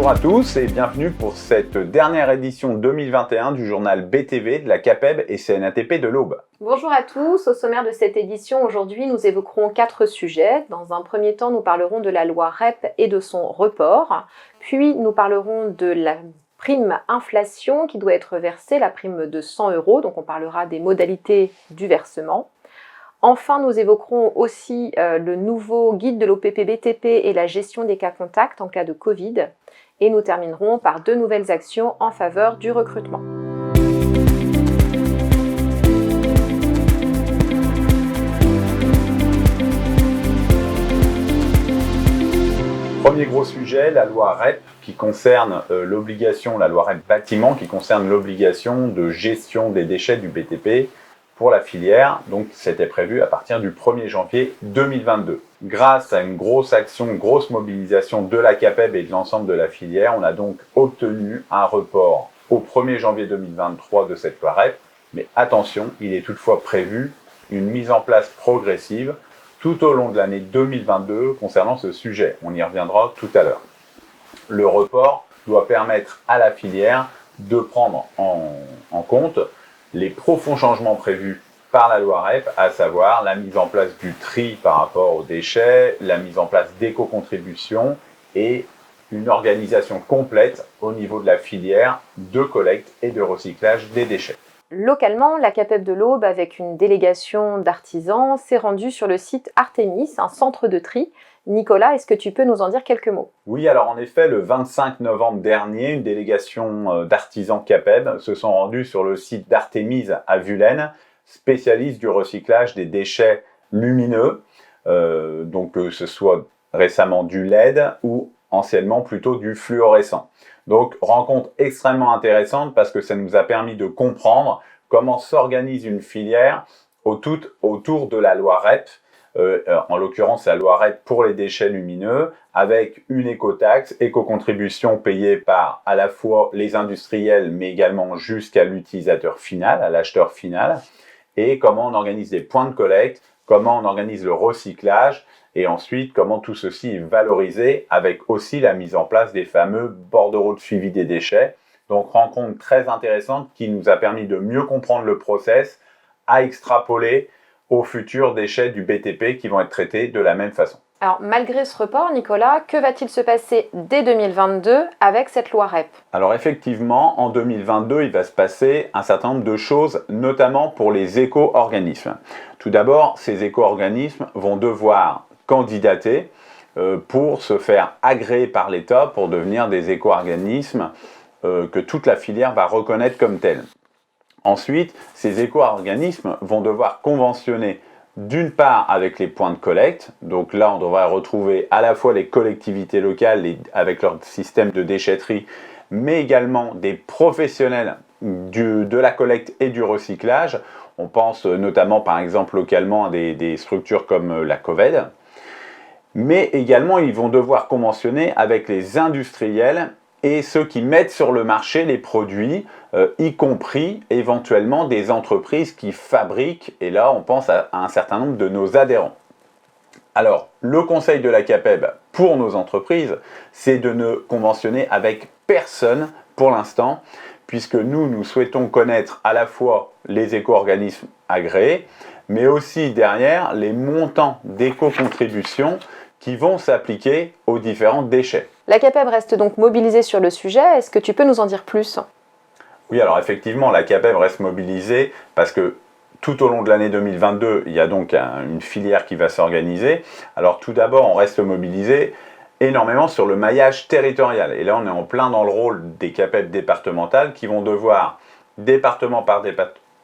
Bonjour à tous et bienvenue pour cette dernière édition 2021 du journal BTV de la CAPEB et CNATP de l'Aube. Bonjour à tous, au sommaire de cette édition, aujourd'hui nous évoquerons 4 sujets. Dans un premier temps, nous parlerons de la loi REP et de son report. Puis nous parlerons de la prime inflation qui doit être versée, la prime de 100 €, donc on parlera des modalités du versement. Enfin, nous évoquerons aussi le nouveau guide de l'OPP-BTP et la gestion des cas contacts en cas de Covid. Et nous terminerons par 2 nouvelles actions en faveur du recrutement. Premier gros sujet, la loi REP qui concerne la loi REP bâtiment qui concerne l'obligation de gestion des déchets du BTP pour la filière. Donc c'était prévu à partir du 1er janvier 2022. Grâce à une grosse action, une grosse mobilisation de la CAPEB et de l'ensemble de la filière, on a donc obtenu un report au 1er janvier 2023 de cette loi REP. Mais attention, il est toutefois prévu une mise en place progressive tout au long de l'année 2022 concernant ce sujet. On y reviendra tout à l'heure. Le report doit permettre à la filière de prendre en compte les profonds changements prévus par la loi REP, à savoir la mise en place du tri par rapport aux déchets, la mise en place d'éco-contributions et une organisation complète au niveau de la filière de collecte et de recyclage des déchets. Localement, la CAPEB de l'Aube, avec une délégation d'artisans, s'est rendue sur le site Artémis, un centre de tri. Nicolas, est-ce que tu peux nous en dire quelques mots? Oui, alors en effet, le 25 novembre dernier, une délégation d'artisans CAPEB se sont rendus sur le site d'Artémis à Vulaine, spécialiste du recyclage des déchets lumineux, donc que ce soit récemment du LED ou anciennement plutôt du fluorescent. Donc rencontre extrêmement intéressante parce que ça nous a permis de comprendre comment s'organise une filière autour de la loi REP, en l'occurrence la loi REP pour les déchets lumineux, avec une écotaxe, éco-contribution payée par à la fois les industriels mais également jusqu'à l'utilisateur final, à l'acheteur final, et comment on organise des points de collecte, comment on organise le recyclage, et ensuite comment tout ceci est valorisé avec aussi la mise en place des fameux bordereaux de suivi des déchets. Donc rencontre très intéressante qui nous a permis de mieux comprendre le process à extrapoler aux futurs déchets du BTP qui vont être traités de la même façon. Alors, malgré ce report, Nicolas, que va-t-il se passer dès 2022 avec cette loi REP? Alors effectivement, en 2022, il va se passer un certain nombre de choses, notamment pour les éco-organismes. Tout d'abord, ces éco-organismes vont devoir candidater pour se faire agréer par l'État pour devenir des éco-organismes que toute la filière va reconnaître comme tels. Ensuite, ces éco-organismes vont devoir conventionner d'une part avec les points de collecte, donc là on devrait retrouver à la fois les collectivités locales avec leur système de déchetterie, mais également des professionnels de la collecte et du recyclage. On pense notamment par exemple localement à des structures comme la COVED, mais également ils vont devoir conventionner avec les industriels et ceux qui mettent sur le marché les produits, y compris éventuellement des entreprises qui fabriquent, et là on pense à un certain nombre de nos adhérents. Alors, le conseil de la CAPEB pour nos entreprises, c'est de ne conventionner avec personne pour l'instant, puisque nous souhaitons connaître à la fois les éco-organismes agréés, mais aussi derrière les montants d'éco-contribution qui vont s'appliquer aux différents déchets. La CAPEB reste donc mobilisée sur le sujet. Est-ce que tu peux nous en dire plus? Oui, alors effectivement, la CAPEB reste mobilisée parce que tout au long de l'année 2022, il y a donc une filière qui va s'organiser. Alors tout d'abord, on reste mobilisé énormément sur le maillage territorial. Et là, on est en plein dans le rôle des CAPEB départementales qui vont devoir, département par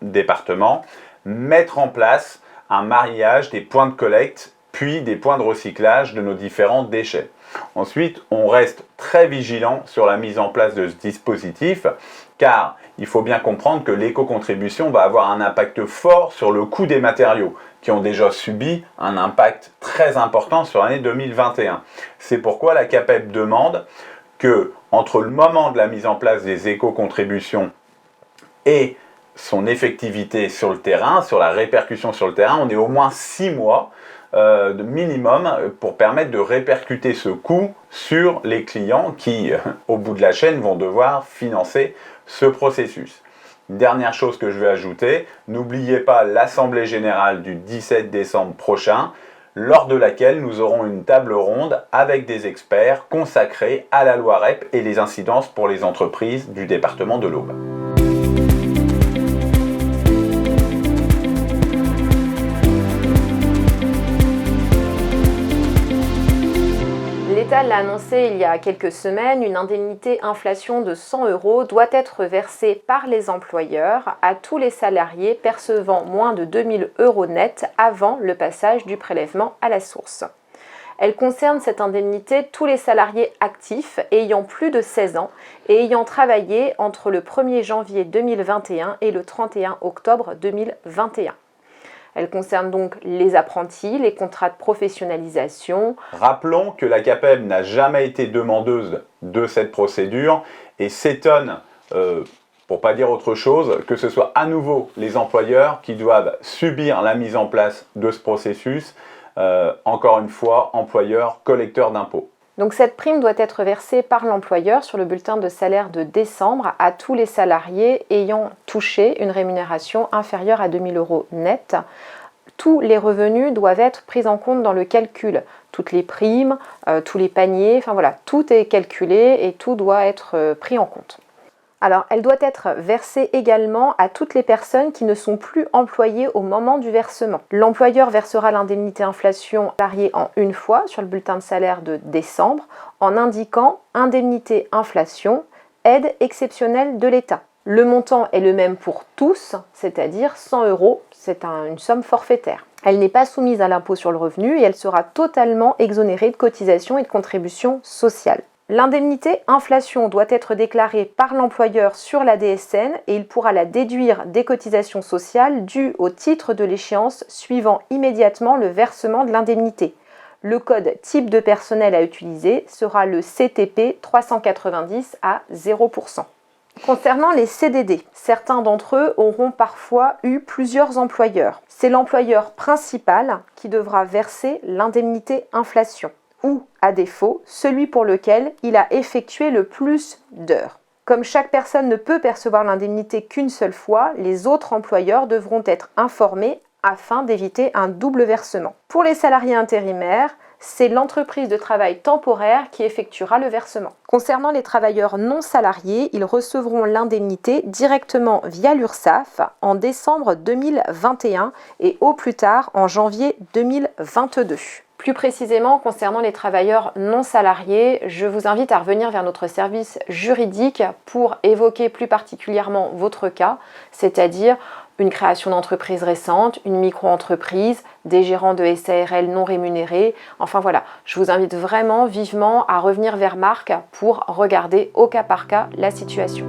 département, mettre en place un mariage des points de collecte puis des points de recyclage de nos différents déchets. Ensuite, on reste très vigilant sur la mise en place de ce dispositif, car il faut bien comprendre que l'éco-contribution va avoir un impact fort sur le coût des matériaux, qui ont déjà subi un impact très important sur l'année 2021. C'est pourquoi la CAPEB demande que, entre le moment de la mise en place des éco-contributions et son effectivité sur le terrain, sur la répercussion sur le terrain, on est au moins 6 mois de minimum pour permettre de répercuter ce coût sur les clients qui, au bout de la chaîne, vont devoir financer ce processus. Dernière chose que je vais ajouter, n'oubliez pas l'Assemblée générale du 17 décembre prochain, lors de laquelle nous aurons une table ronde avec des experts consacrés à la loi REP et les incidences pour les entreprises du département de l'Aube. L'État l'a annoncé il y a quelques semaines, une indemnité inflation de 100 € doit être versée par les employeurs à tous les salariés percevant moins de 2 000 € net avant le passage du prélèvement à la source. Elle concerne cette indemnité tous les salariés actifs ayant plus de 16 ans et ayant travaillé entre le 1er janvier 2021 et le 31 octobre 2021. Elle concerne donc les apprentis, les contrats de professionnalisation. Rappelons que la CAPEB n'a jamais été demandeuse de cette procédure et s'étonne, pour ne pas dire autre chose, que ce soit à nouveau les employeurs qui doivent subir la mise en place de ce processus. Encore une fois, employeurs collecteurs d'impôts. Donc cette prime doit être versée par l'employeur sur le bulletin de salaire de décembre à tous les salariés ayant touché une rémunération inférieure à 2 000 € net. Tous les revenus doivent être pris en compte dans le calcul. Toutes les primes, tous les paniers, enfin voilà, tout est calculé et tout doit être pris en compte. Alors, elle doit être versée également à toutes les personnes qui ne sont plus employées au moment du versement. L'employeur versera l'indemnité inflation salariée en une fois sur le bulletin de salaire de décembre en indiquant indemnité inflation, aide exceptionnelle de l'État. Le montant est le même pour tous, c'est-à-dire 100 €, c'est une somme forfaitaire. Elle n'est pas soumise à l'impôt sur le revenu et elle sera totalement exonérée de cotisations et de contributions sociales. L'indemnité inflation doit être déclarée par l'employeur sur la DSN et il pourra la déduire des cotisations sociales dues au titre de l'échéance suivant immédiatement le versement de l'indemnité. Le code type de personnel à utiliser sera le CTP 390 à 0%. Concernant les CDD, certains d'entre eux auront parfois eu plusieurs employeurs. C'est l'employeur principal qui devra verser l'indemnité inflation, ou, à défaut, celui pour lequel il a effectué le plus d'heures. Comme chaque personne ne peut percevoir l'indemnité qu'une seule fois, les autres employeurs devront être informés afin d'éviter un double versement. Pour les salariés intérimaires, c'est l'entreprise de travail temporaire qui effectuera le versement. Concernant les travailleurs non salariés, ils recevront l'indemnité directement via l'URSSAF en décembre 2021 et au plus tard en janvier 2022. Plus précisément, concernant les travailleurs non salariés, je vous invite à revenir vers notre service juridique pour évoquer plus particulièrement votre cas, c'est-à-dire une création d'entreprise récente, une micro-entreprise, des gérants de SARL non rémunérés. Enfin voilà, je vous invite vraiment vivement à revenir vers Marc pour regarder au cas par cas la situation.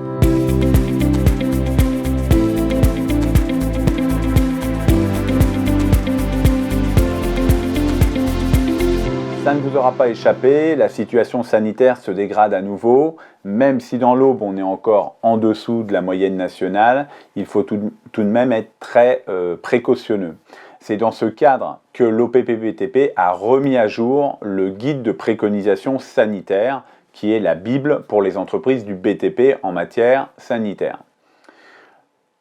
Ça ne vous aura pas échappé, la situation sanitaire se dégrade à nouveau. Même si dans l'Aube on est encore en dessous de la moyenne nationale, il faut tout de même être très précautionneux. C'est dans ce cadre que l'OPPBTP a remis à jour le guide de préconisation sanitaire, qui est la Bible pour les entreprises du BTP en matière sanitaire.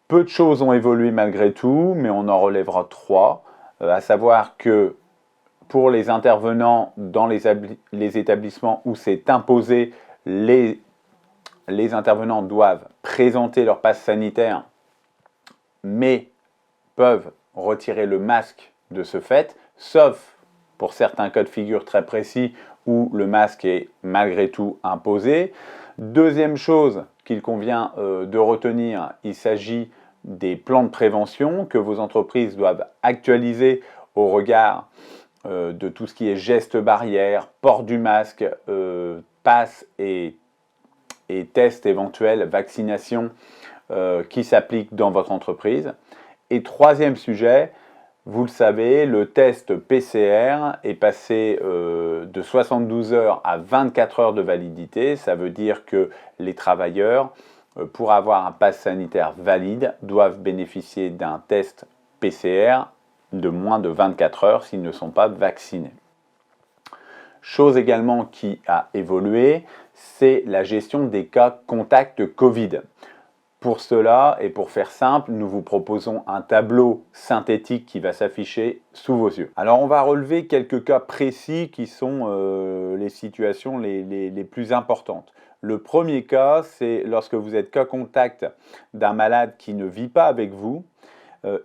Peu de choses ont évolué malgré tout, mais on en relèvera 3, à savoir que pour les intervenants dans les établissements où c'est imposé, les intervenants doivent présenter leur passe sanitaire, mais peuvent retirer le masque de ce fait, sauf pour certains cas de figure très précis où le masque est malgré tout imposé. Deuxième chose qu'il convient de retenir, il s'agit des plans de prévention que vos entreprises doivent actualiser au regard de tout ce qui est gestes barrières, port du masque, passe et tests éventuels, vaccination qui s'appliquent dans votre entreprise. Et troisième sujet, vous le savez, le test PCR est passé de 72 heures à 24 heures de validité. Ça veut dire que les travailleurs, pour avoir un pass sanitaire valide, doivent bénéficier d'un test PCR de moins de 24 heures s'ils ne sont pas vaccinés. Chose également qui a évolué, c'est la gestion des cas contacts Covid. Pour cela, et pour faire simple, nous vous proposons un tableau synthétique qui va s'afficher sous vos yeux. Alors on va relever quelques cas précis qui sont les situations les plus importantes. Le premier cas, c'est lorsque vous êtes cas contact d'un malade qui ne vit pas avec vous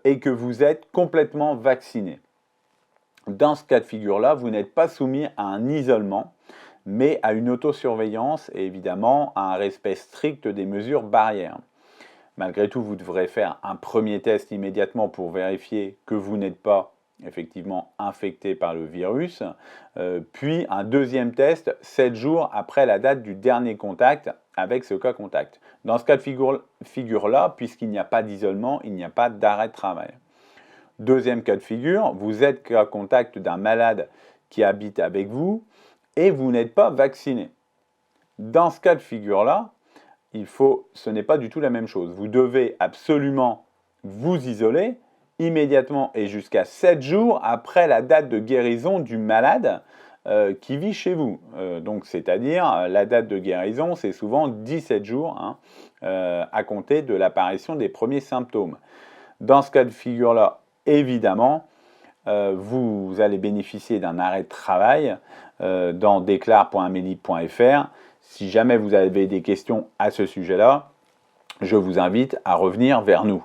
et que vous êtes complètement vacciné. Dans ce cas de figure-là, vous n'êtes pas soumis à un isolement, mais à une autosurveillance et évidemment à un respect strict des mesures barrières. Malgré tout, vous devrez faire un premier test immédiatement pour vérifier que vous n'êtes pas effectivement infecté par le virus, puis un deuxième test 7 jours après la date du dernier contact avec ce cas contact. Dans ce cas de figure-là, puisqu'il n'y a pas d'isolement, il n'y a pas d'arrêt de travail. Deuxième cas de figure, vous êtes cas contact d'un malade qui habite avec vous et vous n'êtes pas vacciné. Dans ce cas de figure-là, ce n'est pas du tout la même chose. Vous devez absolument vous isoler immédiatement et jusqu'à 7 jours après la date de guérison du malade qui vit chez vous. Donc, c'est-à-dire, la date de guérison, c'est souvent 17 jours à compter de l'apparition des premiers symptômes. Dans ce cas de figure-là, évidemment, vous allez bénéficier d'un arrêt de travail dans déclare.amélie.fr. Si jamais vous avez des questions à ce sujet-là, je vous invite à revenir vers nous.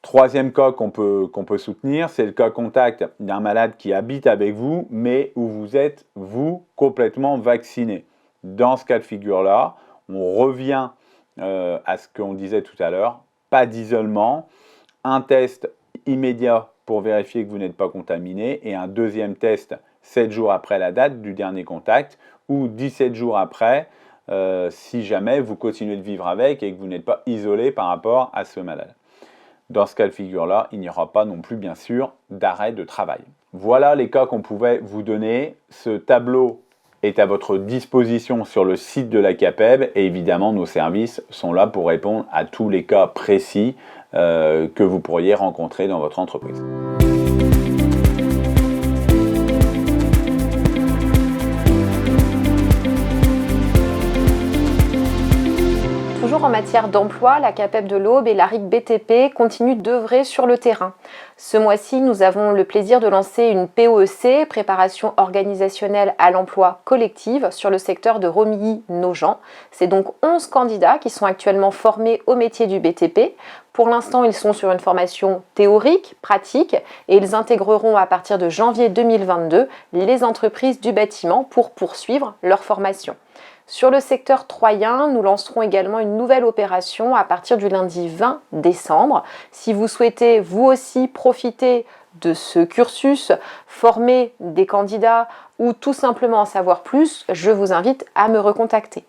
Troisième cas qu'on peut soutenir, c'est le cas contact d'un malade qui habite avec vous, mais où vous êtes, vous, complètement vacciné. Dans ce cas de figure-là, on revient à ce qu'on disait tout à l'heure, pas d'isolement, un test immédiat pour vérifier que vous n'êtes pas contaminé et un deuxième test 7 jours après la date du dernier contact ou 17 jours après si jamais vous continuez de vivre avec et que vous n'êtes pas isolé par rapport à ce malade. Dans ce cas de figure-là, il n'y aura pas non plus, bien sûr, d'arrêt de travail. Voilà les cas qu'on pouvait vous donner. Ce tableau est à votre disposition sur le site de la CAPEB et évidemment, nos services sont là pour répondre à tous les cas précis que vous pourriez rencontrer dans votre entreprise. Toujours en matière d'emploi, la CAPEB de l'Aube et la RIC BTP continuent d'œuvrer sur le terrain. Ce mois-ci, nous avons le plaisir de lancer une POEC, préparation organisationnelle à l'emploi collective, sur le secteur de Romilly-Nogent. C'est donc 11 candidats qui sont actuellement formés au métier du BTP. Pour l'instant, ils sont sur une formation théorique, pratique, et ils intégreront à partir de janvier 2022 les entreprises du bâtiment pour poursuivre leur formation. Sur le secteur troyen, nous lancerons également une nouvelle opération à partir du lundi 20 décembre. Si vous souhaitez vous aussi profiter de ce cursus, former des candidats ou tout simplement en savoir plus, je vous invite à me recontacter.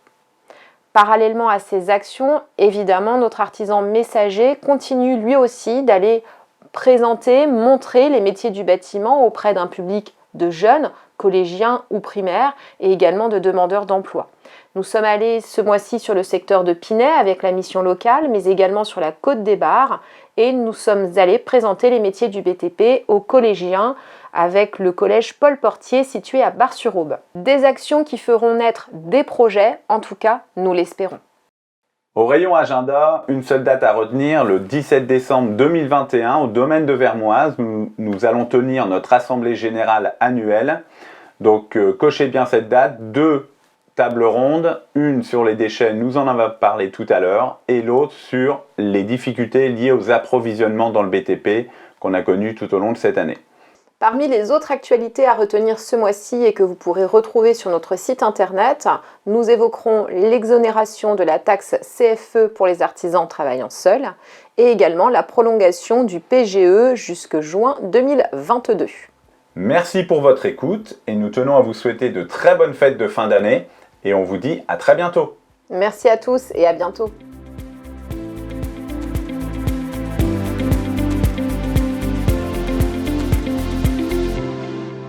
Parallèlement à ces actions, évidemment, notre artisan messager continue lui aussi d'aller présenter, montrer les métiers du bâtiment auprès d'un public de jeunes, collégiens ou primaires, et également de demandeurs d'emploi. Nous sommes allés ce mois-ci sur le secteur de Pinay avec la mission locale, mais également sur la Côte des Bars, et nous sommes allés présenter les métiers du BTP aux collégiens avec le collège Paul Portier situé à Bar-sur-Aube. Des actions qui feront naître des projets, en tout cas, nous l'espérons. Au rayon agenda, une seule date à retenir, le 17 décembre 2021, au domaine de Vermoise, nous allons tenir notre assemblée générale annuelle. Donc cochez bien cette date, 2 tables rondes, une sur les déchets, nous en avons parlé tout à l'heure, et l'autre sur les difficultés liées aux approvisionnements dans le BTP qu'on a connues tout au long de cette année. Parmi les autres actualités à retenir ce mois-ci et que vous pourrez retrouver sur notre site internet, nous évoquerons l'exonération de la taxe CFE pour les artisans travaillant seuls et également la prolongation du PGE jusque juin 2022. Merci pour votre écoute et nous tenons à vous souhaiter de très bonnes fêtes de fin d'année et on vous dit à très bientôt. Merci à tous et à bientôt.